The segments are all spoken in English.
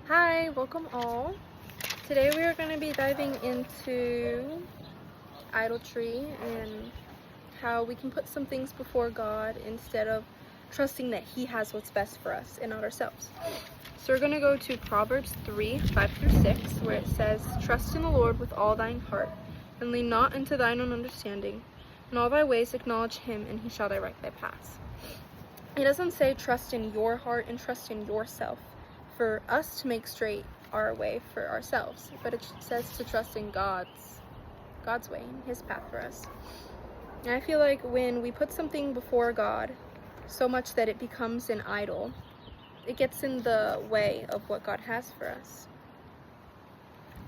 Hi, welcome all. Today we are going to be diving into idolatry and how we can put some things before God instead of trusting that He has what's best for us and not ourselves. So we're going to go to Proverbs 3:5-6, where it says, "Trust in the Lord with all thine heart, and lean not unto thine own understanding. In all thy ways acknowledge Him, and He shall direct thy paths." It doesn't say trust in your heart and trust in yourself for us to make straight our way for ourselves, but it says to trust in God's way and His path for us. And I feel like when we put something before God so much that it becomes an idol, it gets in the way of what God has for us.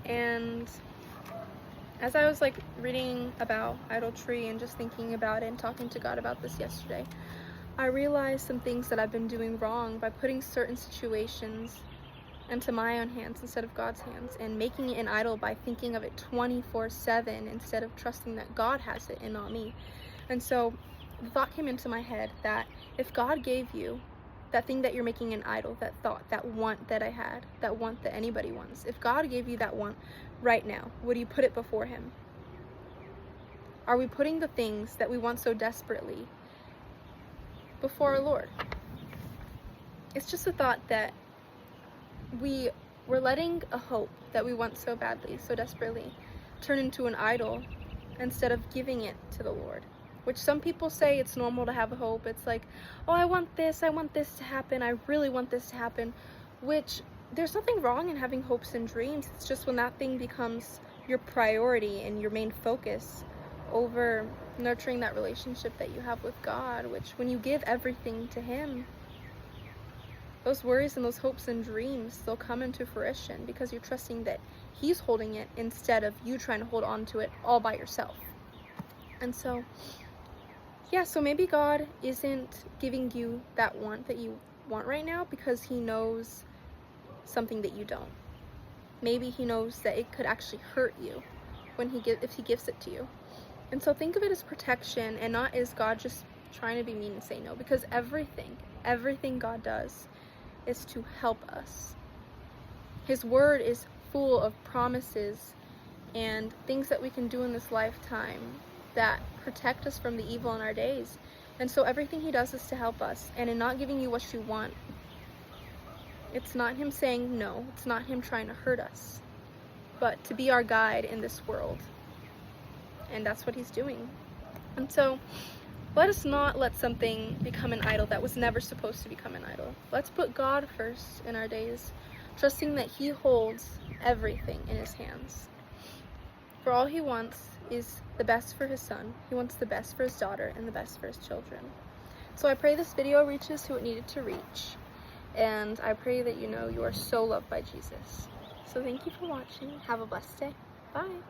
And as I was reading about idolatry and just thinking about it and talking to God about this yesterday, I realized some things that I've been doing wrong by putting certain situations into my own hands instead of God's hands, and making it an idol by thinking of it 24/7 instead of trusting that God has it and not me. And so the thought came into my head that if God gave you that thing that you're making an idol, that thought, that want that I had, that want that anybody wants, if God gave you that want right now, would you put it before Him? Are we putting the things that we want so desperately before our Lord? It's just a thought that we're letting a hope that we want so badly, so desperately, turn into an idol instead of giving it to the Lord. Which some people say it's normal to have a hope. It's like, oh, I want this to happen, I really want this to happen. Which, there's nothing wrong in having hopes and dreams. It's just when that thing becomes your priority and your main focus over nurturing that relationship that you have with God, which when you give everything to Him, those worries and those hopes and dreams, they'll come into fruition because you're trusting that He's holding it instead of you trying to hold on to it all by yourself. And so, so maybe God isn't giving you that want that you want right now because He knows something that you don't. Maybe He knows that it could actually hurt you if He gives it to you. And so think of it as protection and not as God just trying to be mean and say no, because everything God does is to help us. His word is full of promises and things that we can do in this lifetime that protect us from the evil in our days. And so everything He does is to help us. And in not giving you what you want, it's not Him saying no, it's not Him trying to hurt us, but to be our guide in this world. And that's what He's doing. And so let us not let something become an idol that was never supposed to become an idol. Let's put God first in our days, trusting that He holds everything in His hands. For all He wants is the best for His son. He wants the best for His daughter and the best for His children. So I pray this video reaches who it needed to reach. And I pray that you know you are so loved by Jesus. So thank you for watching. Have a blessed day. Bye.